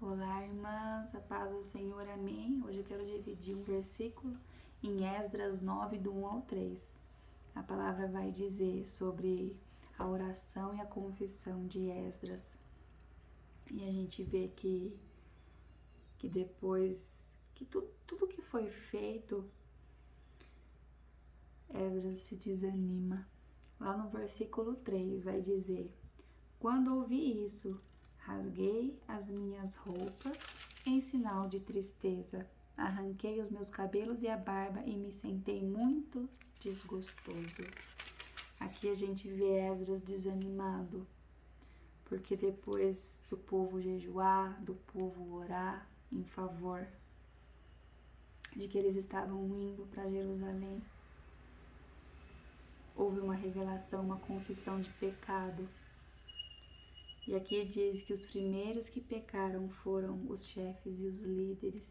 Olá, irmãs, a paz do Senhor, amém. Hoje eu quero dividir um versículo em Esdras 9, do 1 ao 3. A palavra vai dizer sobre a oração e a confissão de Esdras. E a gente vê que depois que tudo que foi feito, Esdras se desanima. Lá no versículo 3 vai dizer: Quando ouvi isso, rasguei as minhas roupas em sinal de tristeza, arranquei os meus cabelos e a barba e me sentei muito desgostoso. Aqui a gente vê Esdras desanimado, porque depois do povo jejuar, do povo orar em favor de que eles estavam indo para Jerusalém, houve uma revelação, uma confissão de pecado. E aqui diz que os primeiros que pecaram foram os chefes e os líderes.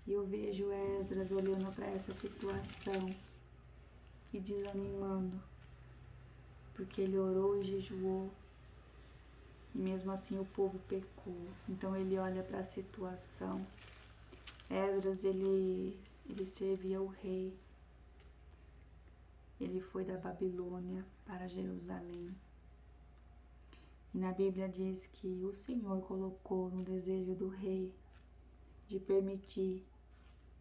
E eu vejo Esdras olhando para essa situação e desanimando, porque ele orou e jejuou, e mesmo assim o povo pecou. Então ele olha para a situação. Esdras, ele servia o rei. Ele foi da Babilônia para Jerusalém. E na Bíblia diz que o Senhor colocou no desejo do rei de permitir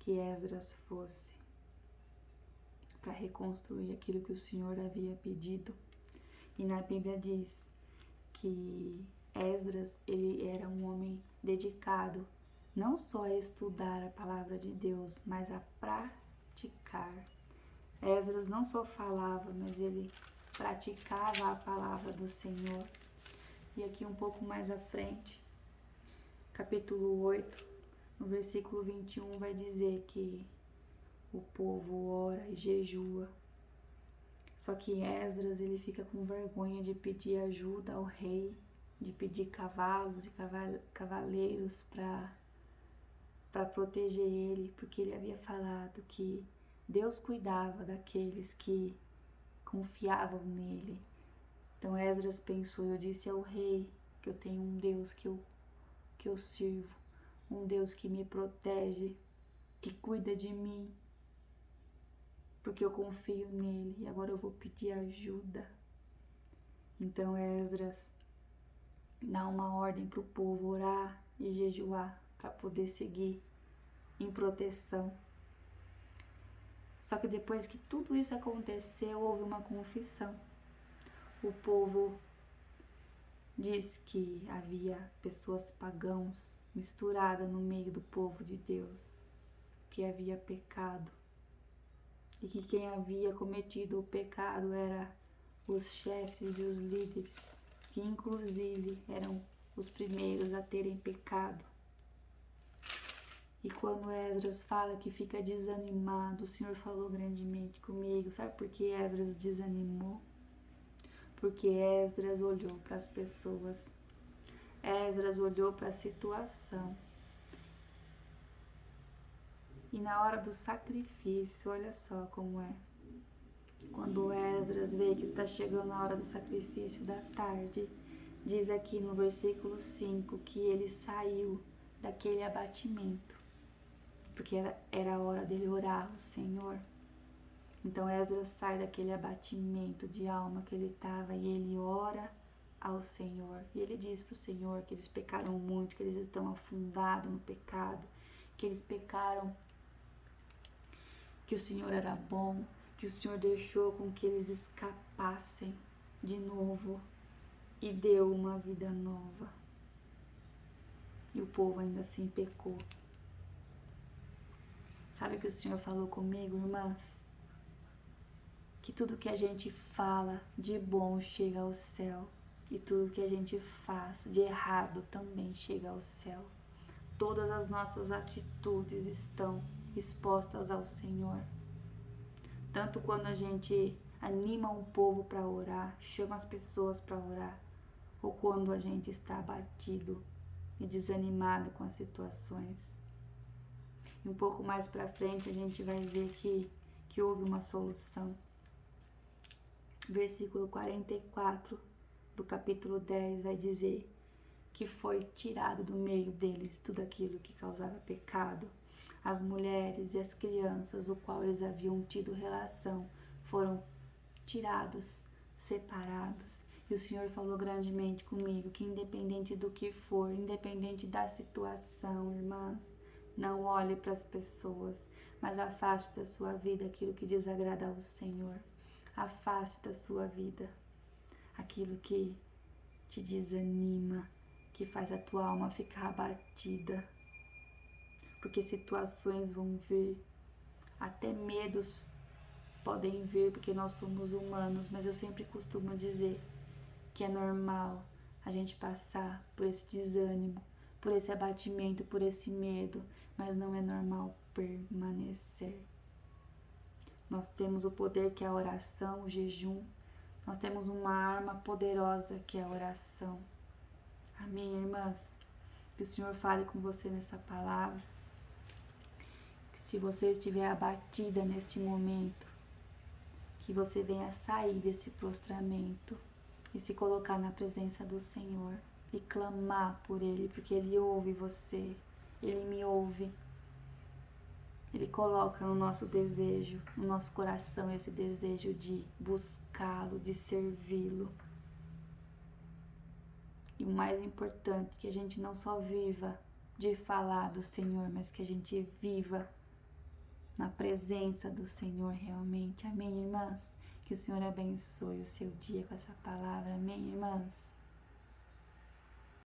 que Esdras fosse para reconstruir aquilo que o Senhor havia pedido. E na Bíblia diz que Esdras, ele era um homem dedicado não só a estudar a palavra de Deus, mas a praticar. Esdras não só falava, mas ele praticava a palavra do Senhor. E aqui um pouco mais à frente, capítulo 8, no versículo 21, vai dizer que o povo ora e jejua. Só que Esdras, ele fica com vergonha de pedir ajuda ao rei, de pedir cavalos e cavaleiros para proteger ele, porque ele havia falado que Deus cuidava daqueles que confiavam nele. Então Esdras pensou: eu disse ao rei que eu tenho um Deus que eu sirvo, um Deus que me protege, que cuida de mim, porque eu confio nele, e agora eu vou pedir ajuda. Então Esdras dá uma ordem para o povo orar e jejuar para poder seguir em proteção. Só que depois que tudo isso aconteceu, houve uma confissão. O povo diz que havia pessoas pagãos misturadas no meio do povo de Deus, que havia pecado, e que quem havia cometido o pecado eram os chefes e os líderes, que inclusive eram os primeiros a terem pecado. E quando Esdras fala que fica desanimado, o Senhor falou grandemente comigo. Sabe por que Esdras desanimou? Porque Esdras olhou para as pessoas. Esdras olhou para a situação. E na hora do sacrifício, olha só como é. Quando Esdras vê que está chegando a hora do sacrifício da tarde, diz aqui no versículo 5 que ele saiu daquele abatimento, porque era a hora dele orar ao Senhor. Então Esdras sai daquele abatimento de alma que ele estava e ele ora ao Senhor. E ele diz para o Senhor que eles pecaram muito, que eles estão afundados no pecado, que eles pecaram, que o Senhor era bom, que o Senhor deixou com que eles escapassem de novo e deu uma vida nova. E o povo ainda assim pecou. Sabe o que o Senhor falou comigo, irmãs? Que tudo que a gente fala de bom chega ao céu, e tudo que a gente faz de errado também chega ao céu. Todas as nossas atitudes estão expostas ao Senhor. Tanto quando a gente anima um povo para orar, chama as pessoas para orar, ou quando a gente está abatido e desanimado com as situações. E um pouco mais para frente a gente vai ver que houve uma solução. Versículo 44 do capítulo 10 vai dizer que foi tirado do meio deles tudo aquilo que causava pecado. As mulheres e as crianças, o qual eles haviam tido relação, foram tirados, separados. E o Senhor falou grandemente comigo que independente do que for, independente da situação, irmãs, não olhe para as pessoas, mas afaste da sua vida aquilo que desagrada ao Senhor. Afaste da sua vida aquilo que te desanima, que faz a tua alma ficar abatida. Porque situações vão vir, até medos podem vir, porque nós somos humanos, mas eu sempre costumo dizer que é normal a gente passar por esse desânimo, por esse abatimento, por esse medo, mas não é normal permanecer. Nós temos o poder que é a oração, o jejum, nós temos uma arma poderosa que é a oração. Amém, irmãs? Que o Senhor fale com você nessa palavra. Que se você estiver abatida neste momento, que você venha sair desse prostramento e se colocar na presença do Senhor e clamar por Ele, porque Ele ouve você, Ele me ouve. Ele coloca no nosso desejo, no nosso coração, esse desejo de buscá-lo, de servi-lo. E o mais importante, que a gente não só viva de falar do Senhor, mas que a gente viva na presença do Senhor realmente. Amém, irmãs? Que o Senhor abençoe o seu dia com essa palavra. Amém, irmãs?